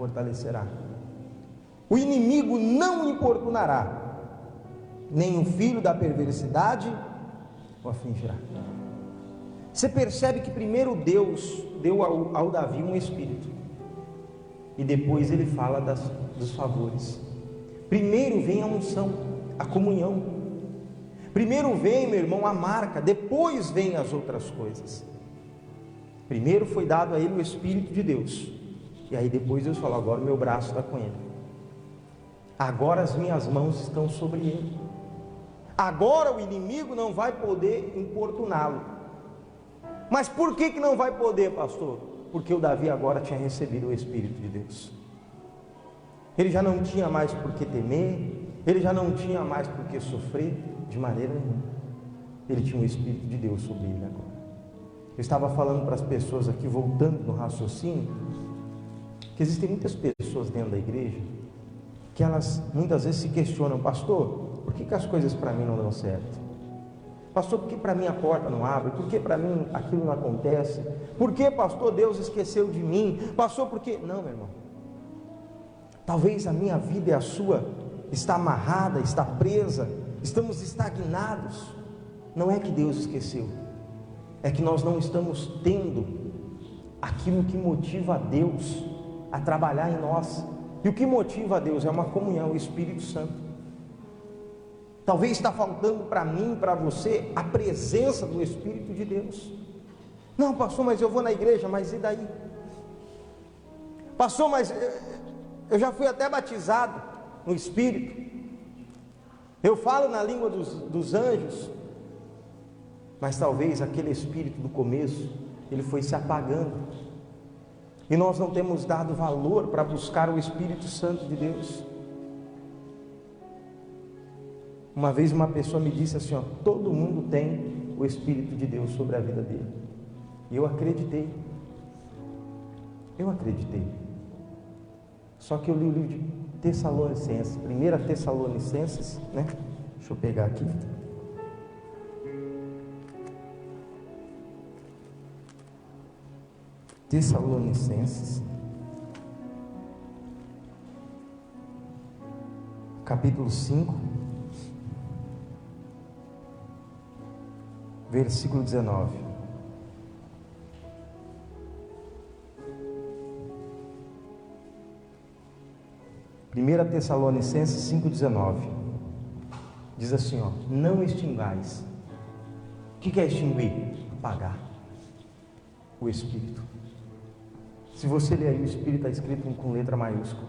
fortalecerá. O inimigo não importunará, nem o filho da perversidade o afligirá. Você percebe que primeiro Deus deu ao Davi um espírito, e depois ele fala dos favores. Primeiro vem a unção, a comunhão. Primeiro vem, meu irmão, a marca, depois vem as outras coisas. Primeiro foi dado a ele o Espírito de Deus, e aí depois Deus falou: agora o meu braço está com ele, agora as minhas mãos estão sobre ele, agora o inimigo não vai poder importuná-lo. Mas por que não vai poder, pastor? Porque o Davi agora tinha recebido o Espírito de Deus. Ele já não tinha mais por que temer, ele já não tinha mais por que sofrer, de maneira nenhuma. Ele tinha o Espírito de Deus sobre ele agora. Eu estava falando para as pessoas aqui, voltando no raciocínio, que existem muitas pessoas dentro da igreja, que elas muitas vezes se questionam: pastor, por que as coisas para mim não dão certo? Pastor, por que para mim a porta não abre? Por que para mim aquilo não acontece? Por que, pastor, Deus esqueceu de mim? Pastor, por que? Não, meu irmão. Talvez a minha vida e a sua está amarrada, está presa, estamos estagnados. Não é que Deus esqueceu, é que nós não estamos tendo aquilo que motiva a Deus a trabalhar em nós. E o que motiva a Deus é uma comunhão, o Espírito Santo. Talvez está faltando para mim, para você, a presença do Espírito de Deus. Não, pastor, mas eu vou na igreja, mas e daí? Pastor, mas eu já fui até batizado no Espírito, eu falo na língua dos anjos, mas talvez aquele Espírito do começo, ele foi se apagando, e nós não temos dado valor para buscar o Espírito Santo de Deus. Uma vez uma pessoa me disse assim: ó, todo mundo tem o Espírito de Deus sobre a vida dele. E eu acreditei. Só que eu li o livro de Tessalonicenses, 1 Tessalonicenses, né? Deixa eu pegar aqui. Tessalonicenses, capítulo 5, versículo 19. Primeira Tessalonicenses 5,19 diz assim, ó: não extingais. O que é extinguir? Apagar o Espírito. Se você ler aí, o Espírito está escrito com letra maiúscula,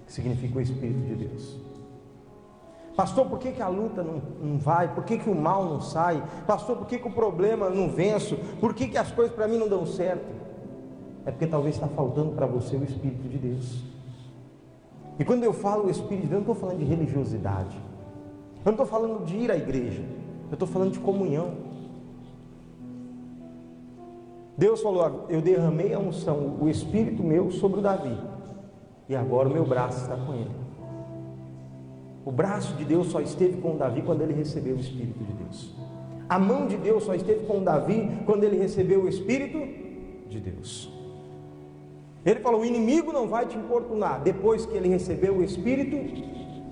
que significa o Espírito de Deus. Pastor, por que a luta não vai? Por que o mal não sai? Pastor, por que o problema não venço? Por que as coisas para mim não dão certo? É porque talvez está faltando para você o Espírito de Deus. E quando eu falo o Espírito de Deus, eu não estou falando de religiosidade, eu não estou falando de ir à igreja, eu estou falando de comunhão. Deus falou: eu derramei a unção, o Espírito meu sobre o Davi, e agora o meu braço está com ele. O braço de Deus só esteve com o Davi quando ele recebeu o Espírito de Deus. A mão de Deus só esteve com o Davi quando ele recebeu o Espírito de Deus. Ele falou: o inimigo não vai te importunar, depois que ele recebeu o Espírito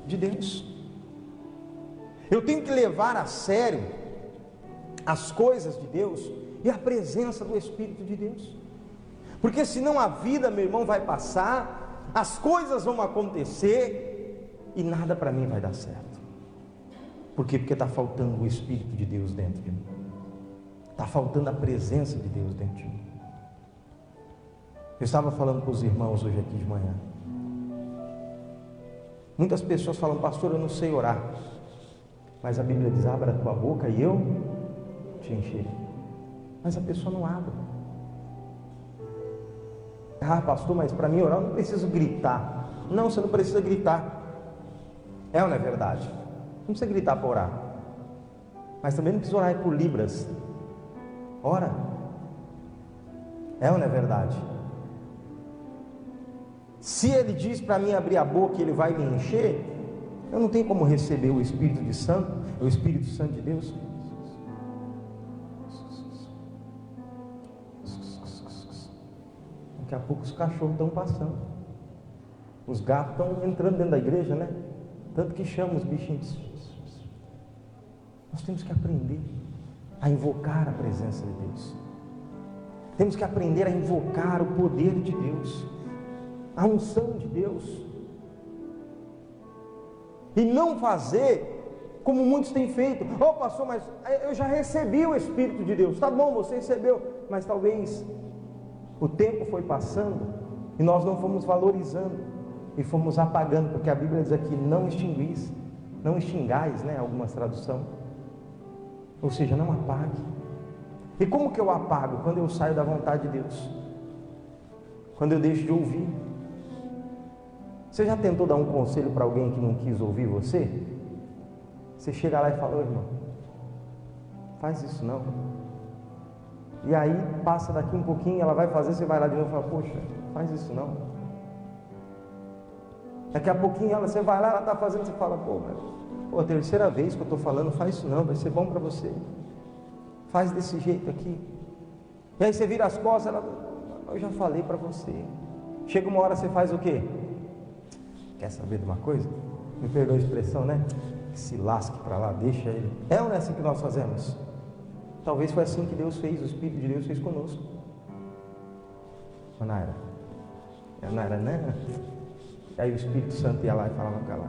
de Deus. Eu tenho que levar a sério as coisas de Deus e a presença do Espírito de Deus, porque senão a vida, meu irmão, vai passar, as coisas vão acontecer e nada para mim vai dar certo. Por quê? Porque está faltando o Espírito de Deus dentro de mim, está faltando a presença de Deus dentro de mim. Eu estava falando com os irmãos hoje aqui de manhã, muitas pessoas falam: pastor, eu não sei orar, mas a Bíblia diz: abra a tua boca e eu te encherei. Mas a pessoa não abre. Ah, pastor, mas para mim orar eu não preciso gritar. Não, você não precisa gritar. É ou não é verdade? Não precisa gritar para orar, mas também não precisa orar por libras. Ora. É ou não é verdade? Se ele diz para mim abrir a boca e ele vai me encher, eu não tenho como receber o Espírito Santo de Deus. Daqui a pouco os cachorros estão passando. Os gatos estão entrando dentro da igreja, né? Tanto que chamam os bichinhos. Nós temos que aprender a invocar a presença de Deus. Temos que aprender a invocar o poder de Deus, a unção de Deus. E não fazer como muitos têm feito. Oh, pastor, mas eu já recebi o Espírito de Deus. Tá bom, você recebeu, mas talvez o tempo foi passando e nós não fomos valorizando e fomos apagando, porque a Bíblia diz aqui: não extinguis, não extingais, né? Algumas traduções. Ou seja, não apague. E como que eu apago? Quando eu saio da vontade de Deus, quando eu deixo de ouvir. Você já tentou dar um conselho para alguém que não quis ouvir você? Você chega lá e fala: ô irmão, faz isso não. E aí passa daqui um pouquinho, ela vai fazer, você vai lá de novo e fala: poxa, faz isso não. Daqui a pouquinho você vai lá, ela está fazendo, você fala: pô, terceira vez que eu estou falando, faz isso não, vai ser bom para você. Faz desse jeito aqui. E aí você vira as costas, ela: eu já falei para você. Chega uma hora, você faz o quê? Quer saber de uma coisa? Me perdoa a expressão, né? Se lasque para lá, deixa ele. É ou não é assim que nós fazemos? Talvez foi assim que Deus fez, o Espírito de Deus fez conosco. Naira, né? Aí o Espírito Santo ia lá e falava com ela,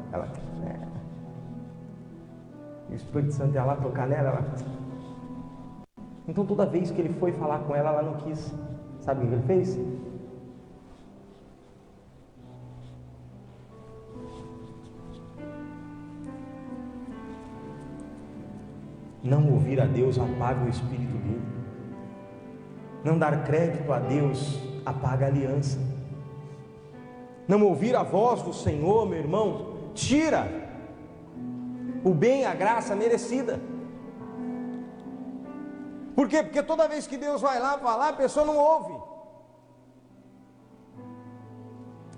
e o Espírito Santo ia lá tocar nela, Então toda vez que ele foi falar com ela, ela não quis. Sabe o que ele fez? Não ouvir a Deus apaga o Espírito dele. Não dar crédito a Deus apaga a aliança. Não ouvir a voz do Senhor, meu irmão, tira o bem, a graça merecida. Por quê? Porque toda vez que Deus vai lá falar, a pessoa não ouve.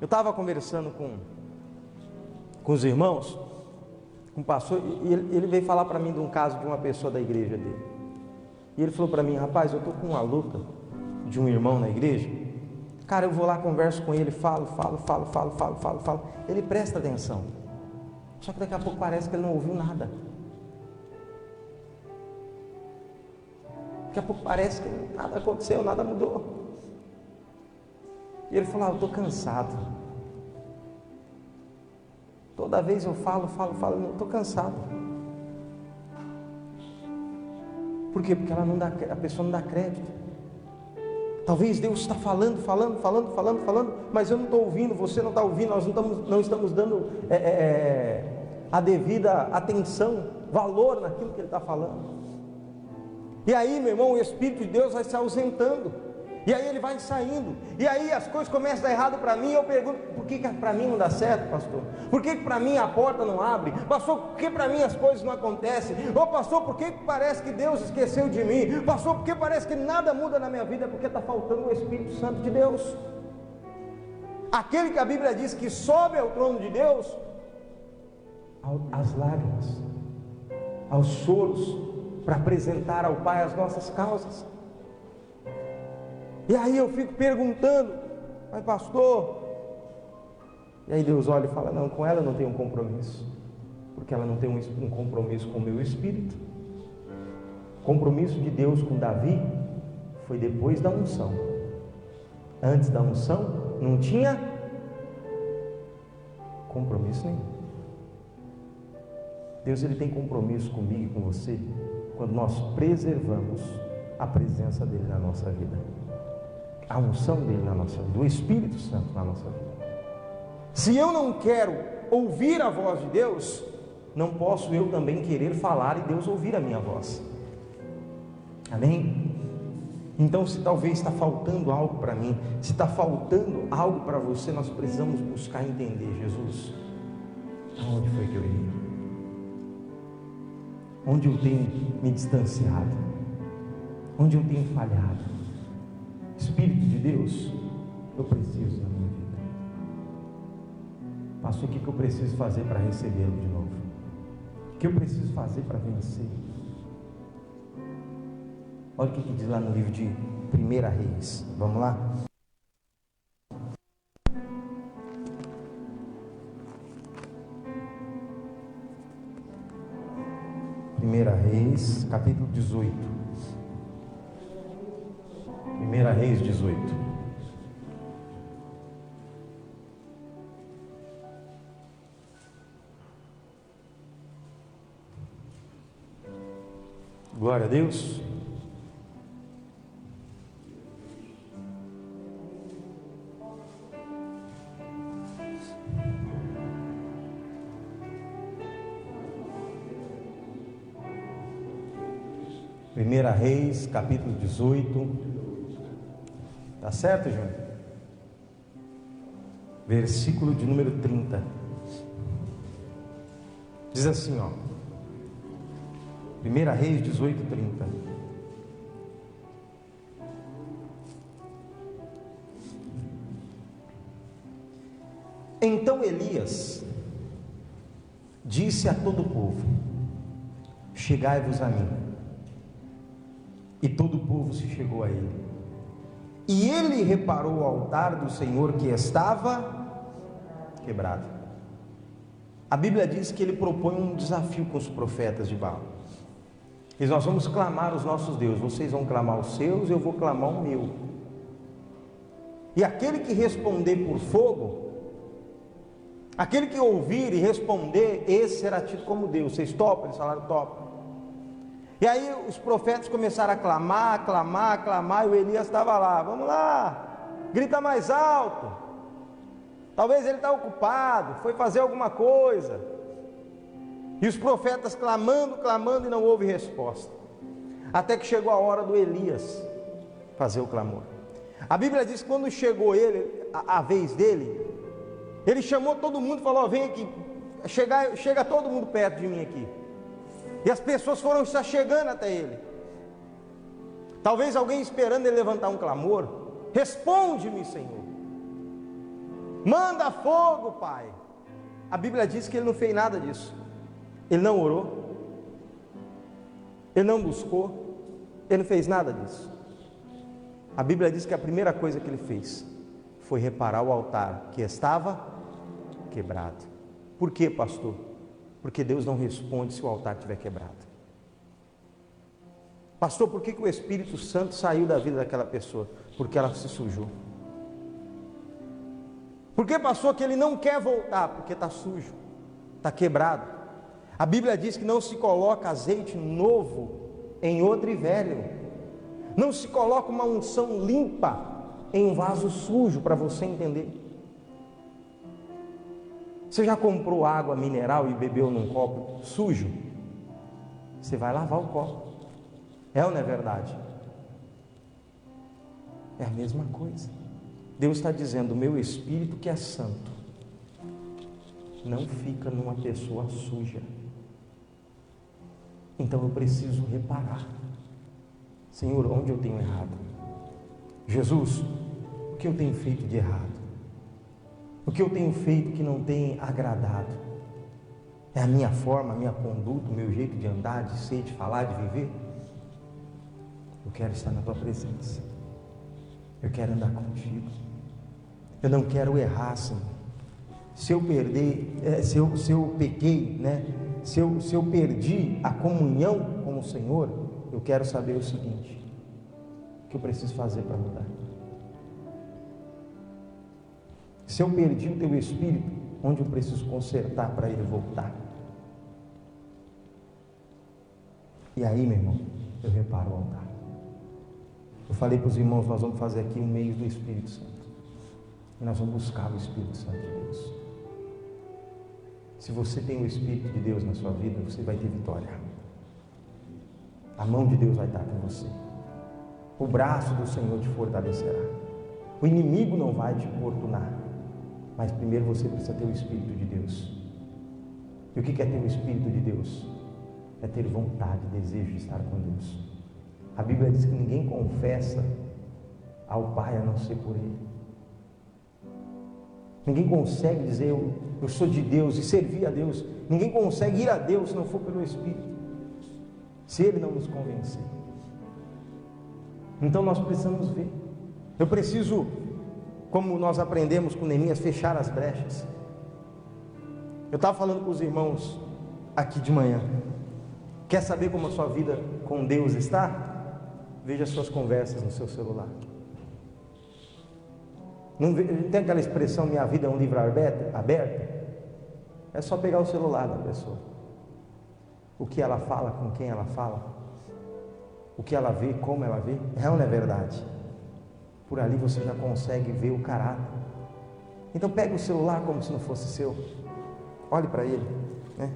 Eu estava conversando com os irmãos, com o pastor, e ele veio falar para mim de um caso de uma pessoa da igreja dele. E ele falou para mim: rapaz, eu estou com uma luta de um irmão na igreja. Cara, eu vou lá, converso com ele, falo. Ele presta atenção. Só que daqui a pouco parece que ele não ouviu nada. Daqui a pouco parece que nada aconteceu, nada mudou. E ele falou: eu estou cansado. Toda vez eu falo, eu estou cansado. Por quê? Porque a pessoa não dá crédito. Talvez Deus está falando, mas eu não estou ouvindo, você não está ouvindo, nós não estamos dando a devida atenção, valor naquilo que Ele está falando. E aí, meu irmão, o Espírito de Deus vai se ausentando, e aí ele vai saindo, e aí as coisas começam a dar errado para mim. Eu pergunto: por que para mim não dá certo, pastor? Por que para mim a porta não abre? Pastor, por que para mim as coisas não acontecem? Ô pastor, por que parece que Deus esqueceu de mim? Pastor, por que parece que nada muda na minha vida? Porque está faltando o Espírito Santo de Deus. Aquele que a Bíblia diz que sobe ao trono de Deus, às lágrimas, aos choros, para apresentar ao Pai as nossas causas. E aí eu fico perguntando: mas pastor, e aí Deus olha e fala: não, com ela eu não tenho um compromisso, porque ela não tem um compromisso com o meu espírito. O compromisso de Deus com Davi foi depois da unção. Antes da unção não tinha compromisso nenhum. Deus, Ele tem compromisso comigo e com você quando nós preservamos a presença dEle na nossa vida, a unção dEle na nossa vida, o Espírito Santo na nossa vida. Se eu não quero ouvir a voz de Deus, não posso eu também querer falar e Deus ouvir a minha voz. Amém? Então, se talvez está faltando algo para mim, se está faltando algo para você, nós precisamos buscar entender: Jesus, aonde foi que eu errei? Onde eu tenho me distanciado? Onde eu tenho falhado? Espírito de Deus, eu preciso na minha vida. Pastor, o que eu preciso fazer para recebê-lo de novo? O que eu preciso fazer para vencer? Olha o que diz lá no livro de 1 Reis. Vamos lá? 1 Reis, capítulo 18. 1 Reis 18. Glória a Deus. Primeira Reis, capítulo 18. Tá certo, Júnior? Versículo de número 30. Diz assim, ó. 1 Reis 18, 30. Então Elias disse a todo o povo: chegai-vos a mim. E todo o povo se chegou a ele. E ele reparou o altar do Senhor que estava quebrado. A Bíblia diz que ele propõe um desafio com os profetas de Baal. Diz: nós vamos clamar os nossos deuses, vocês vão clamar os seus, eu vou clamar o meu. E aquele que responder por fogo, aquele que ouvir e responder, esse será tido como Deus. Vocês topam? Eles falaram: topam. E aí os profetas começaram a clamar, e o Elias estava lá: vamos lá, grita mais alto. Talvez ele está ocupado, foi fazer alguma coisa. E os profetas clamando, e não houve resposta. Até que chegou a hora do Elias fazer o clamor. A Bíblia diz que quando chegou a vez dele, ele chamou todo mundo e falou: vem aqui, chega todo mundo perto de mim aqui. E as pessoas foram se chegando até ele. Talvez alguém esperando ele levantar um clamor: responde-me, Senhor, manda fogo, Pai. A Bíblia diz que ele não fez nada disso. Ele não orou, ele não buscou, ele não fez nada disso. A Bíblia diz que a primeira coisa que ele fez foi reparar o altar que estava quebrado. Por quê, pastor? Porque Deus não responde se o altar estiver quebrado. Pastor, por que o Espírito Santo saiu da vida daquela pessoa? Porque ela se sujou. Por que, pastor, que ele não quer voltar? Porque está sujo, está quebrado. A Bíblia diz que não se coloca azeite novo em odre velho. Não se coloca uma unção limpa em um vaso sujo, para você entender. Você já comprou água mineral e bebeu num copo sujo? Você vai lavar o copo. É ou não é verdade? É a mesma coisa. Deus está dizendo: o meu Espírito, que é santo, não fica numa pessoa suja. Então eu preciso reparar. Senhor, onde eu tenho errado? Jesus, o que eu tenho feito de errado? O que eu tenho feito que não tem agradado? É a minha forma, a minha conduta, o meu jeito de andar, de ser, de falar, de viver? Eu quero estar na tua presença. Eu quero andar contigo. Eu não quero errar, Senhor. Se eu perder, se eu pequei, né? Se eu perdi a comunhão com o Senhor, eu quero saber o seguinte: o que eu preciso fazer para mudar? Se eu perdi o teu Espírito, onde eu preciso consertar para ele voltar? E aí, meu irmão, eu reparo o altar. Eu falei para os irmãos: nós vamos fazer aqui um meio do Espírito Santo. E nós vamos buscar o Espírito Santo de Deus. Se você tem o Espírito de Deus na sua vida, você vai ter vitória. A mão de Deus vai estar com você. O braço do Senhor te fortalecerá. O inimigo não vai te importunar. Mas primeiro você precisa ter o Espírito de Deus. E o que é ter o Espírito de Deus? É ter vontade, desejo de estar com Deus. A Bíblia diz que ninguém confessa ao Pai a não ser por Ele. Ninguém consegue dizer eu sou de Deus e servir a Deus. Ninguém consegue ir a Deus se não for pelo Espírito, se Ele não nos convencer. Então nós precisamos ver. Eu preciso, como nós aprendemos com Neemias, fechar as brechas. Eu estava falando com os irmãos aqui de manhã, Quer saber como a sua vida com Deus está? Veja as suas conversas no seu celular. Não tem aquela expressão, minha vida é um livro aberto? É só pegar o celular da pessoa. O que ela fala, com quem ela fala, o que ela vê, como ela vê, é ou não é verdade? Por ali você já consegue ver o caráter. Então pega o celular como se não fosse seu. Olhe para ele, né?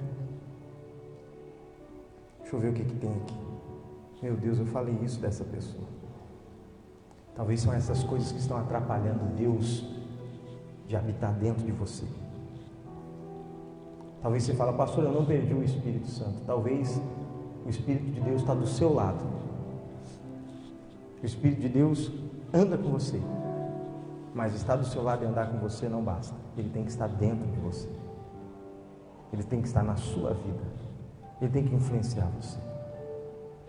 Deixa eu ver o que tem aqui. Meu Deus, eu falei isso dessa pessoa. Talvez são essas coisas que estão atrapalhando Deus de habitar dentro de você. Talvez você fale, pastor, eu não perdi o Espírito Santo. Talvez o Espírito de Deus está do seu lado. O Espírito de Deus anda com você, mas estar do seu lado e andar com você não basta. Ele tem que estar dentro de você. Ele tem que estar na sua vida. Ele tem que influenciar você.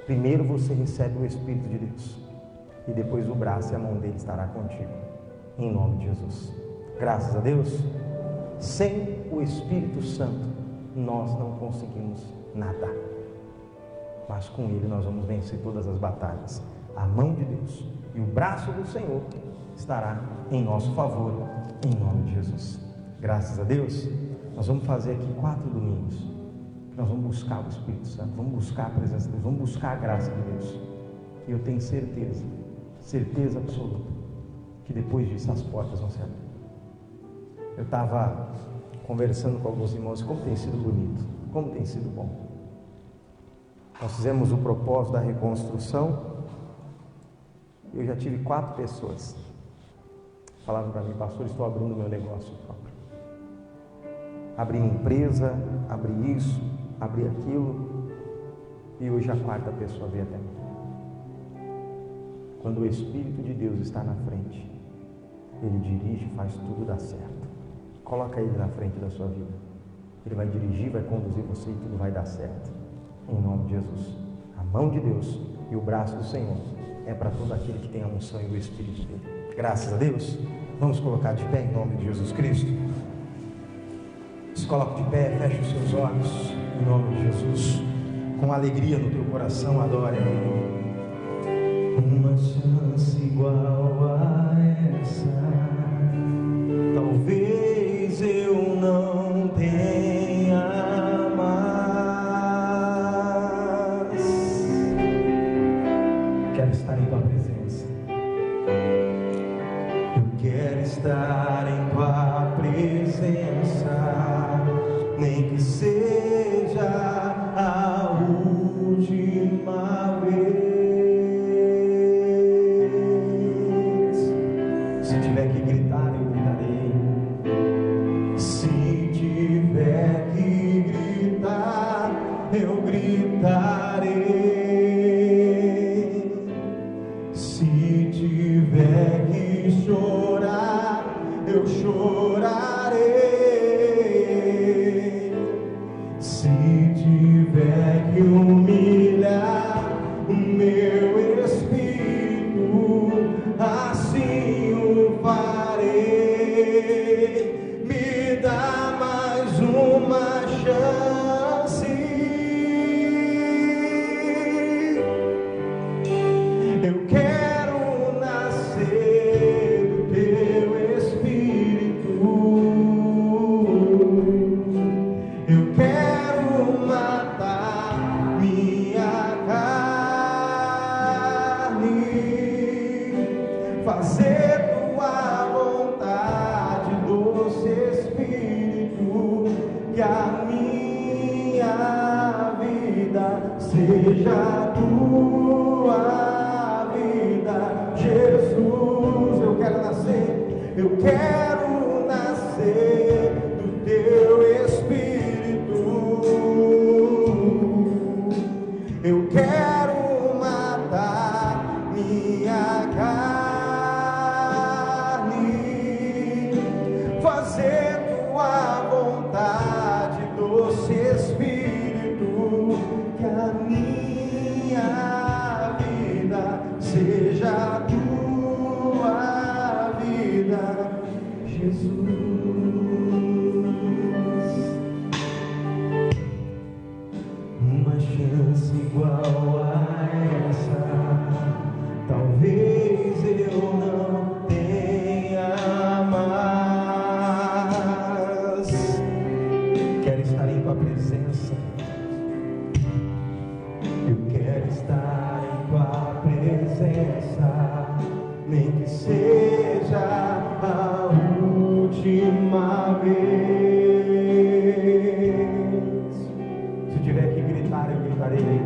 Primeiro você recebe o Espírito de Deus, e depois o braço e a mão dele estará contigo, em nome de Jesus. Graças a Deus. Sem o Espírito Santo nós não conseguimos nada, mas com ele nós vamos vencer todas as batalhas. A mão de Deus e o braço do Senhor estará em nosso favor, em nome de Jesus. Graças a Deus. Nós vamos fazer aqui 4 domingos. Nós vamos buscar o Espírito Santo, vamos buscar a presença de Deus, vamos buscar a graça de Deus. E eu tenho certeza absoluta, que depois disso as portas vão se abrir. Eu estava conversando com alguns irmãos, como tem sido bonito, como tem sido bom. Nós fizemos o propósito da reconstrução. Eu já tive 4 pessoas falando para mim, pastor, estou abrindo meu negócio próprio. Abri empresa, abri isso, abri aquilo, e hoje a 4ª pessoa veio até mim. Quando o Espírito de Deus está na frente, ele dirige e faz tudo dar certo. Coloca ele na frente da sua vida. Ele vai dirigir, vai conduzir você e tudo vai dar certo. Em nome de Jesus. A mão de Deus e o braço do Senhor é para todo aquele que tem a unção e o Espírito dele. Graças a Deus. Vamos colocar de pé em nome de Jesus Cristo. Se coloca de pé, fecha os seus olhos em nome de Jesus. Com alegria no teu coração, adore a Ele. Uma chance igual a essa, talvez eu não tenha mais. Quero estar em tua presença. Eu quero estar em tua presença, nem que seja a última vez. Se tiver que gritar, eu gritarei. Se tiver que gritar, eu gritarei. Se tiver que chorar, eu chorarei. Se tiver que humilhar o meu espírito, assim o farei. Me dá mais uma chance. Eu quero nascer do teu espírito. Eu quero matar minha carne, fazer tua vontade, doce Espírito, que a minha vida seja tua vida, Jesus. Eu quero nascer, eu quero nascer do teu Espírito. Eu quero matar minha carne, fazer tua vontade, doce Espírito, que a minha vida seja tua vida, Jesus. Uma chance uma vez. Se tiver que gritar, eu gritarei.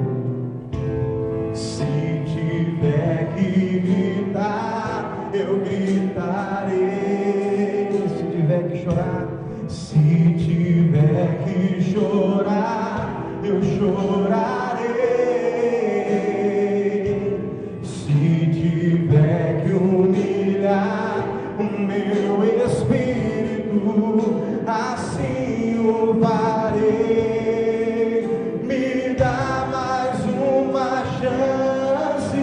Se tiver que gritar, eu gritarei. Se tiver que chorar, se tiver que chorar, eu chorarei. Se tiver que humilhar o meu espírito, assim o farei. Me dá mais uma chance.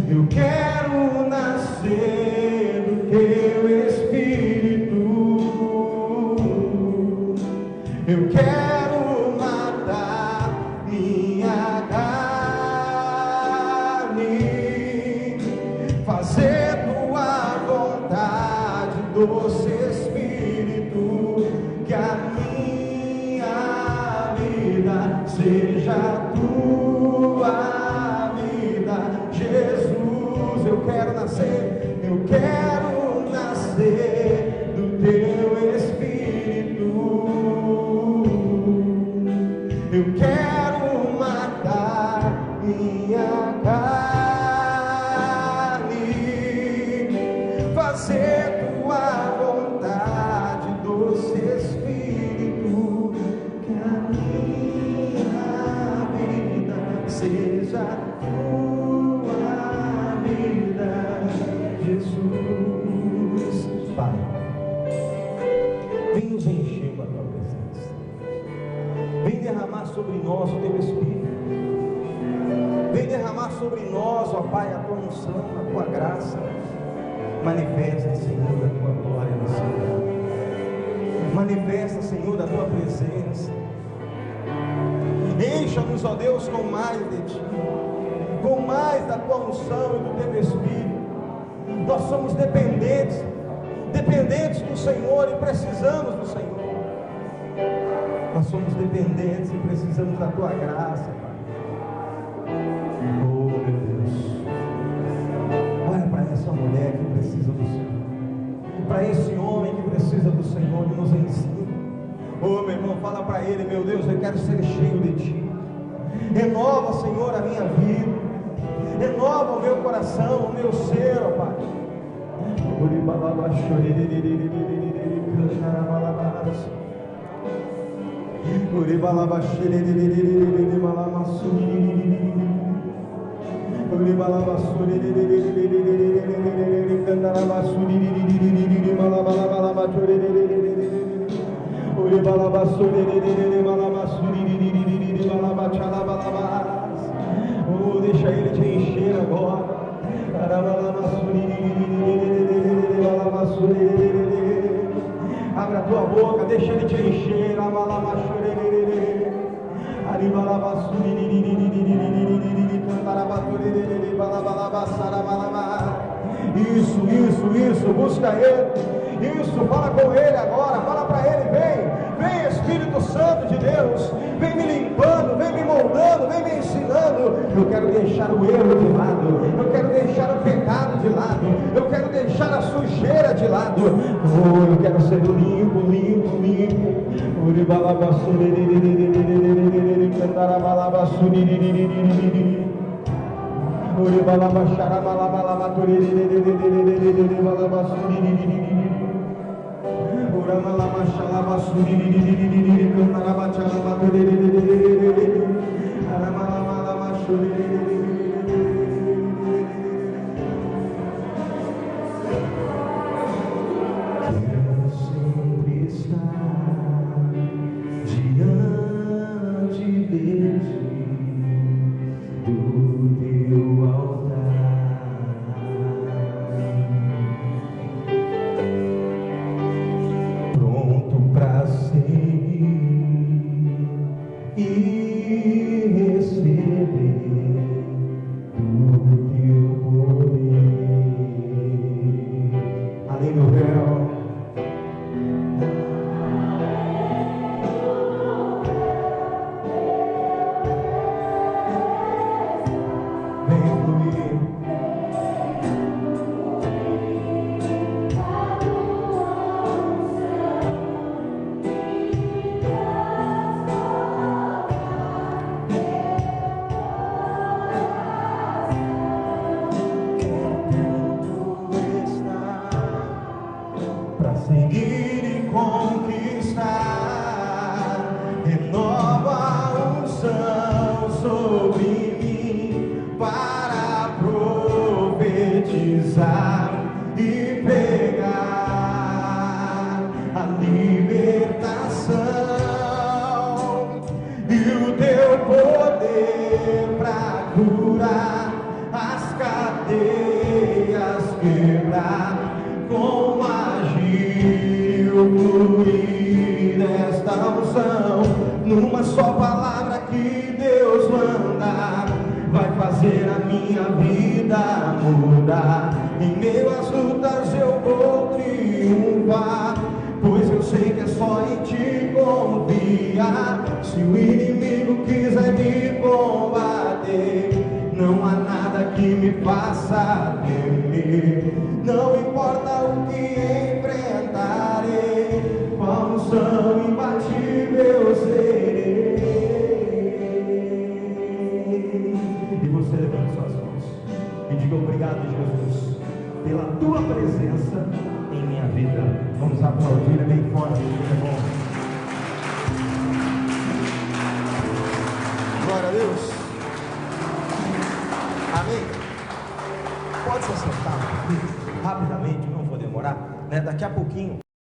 Eu quero nascer do teu espírito. Eu quero matar minha carne, fazer tua vontade, doce Espírito, que a minha vida seja tua vida, Jesus. Eu quero nascer do teu Espírito. Eu quero matar minha carne, fazer tua vontade, doce Espírito, que a minha vida seja tua vida, Jesus. Pai, vem nos encher com a tua presença. Vem derramar sobre nós o teu Espírito. Vem derramar sobre nós, ó Pai, a tua unção, a tua graça. Manifesta, Senhor, a tua glória nesse lugar. Manifesta, Senhor, a tua presença. Encha-nos, ó Deus, com mais de ti, com mais da tua unção e do teu Espírito. Nós somos dependentes do Senhor e precisamos do Senhor. Nós somos dependentes e precisamos da tua graça, Pai. Oh, meu Deus. Olha para essa mulher que precisa do Senhor, para esse homem que precisa do Senhor, e nos ensina. Oh, meu irmão, fala para ele: meu Deus, eu quero ser cheio de ti. Renova, Senhor, a minha vida. Renova o meu coração, o meu ser, ó Pai. Oh, deixa ele te encher agora. Abre a tua boca, deixa ele te encher. Isso, busca ele. Isso, fala com ele agora. Fala para ele: vem Espírito Santo de Deus, vem me limpando, vem me moldando, vem me ensinando. Eu quero deixar o erro de lado, eu quero deixar o pecado de lado, eu quero deixar a sujeira de lado. Oh, eu quero ser limpo. só palavra que Deus manda vai fazer a minha vida mudar. Em meio às lutas eu vou triunfar, pois eu sei que é só em ti confiar. Se o inimigo quiser me combater, não há nada que me faça temer. Não importa o que enfrentarei, com a unção imbatível eu serei. E você levanta suas mãos e diga: obrigado, Jesus, pela tua presença em minha vida. Vamos aplaudir bem forte, é bom. Glória a Deus. Amém. Pode se assentar rapidamente, não vou demorar, né? Daqui a pouquinho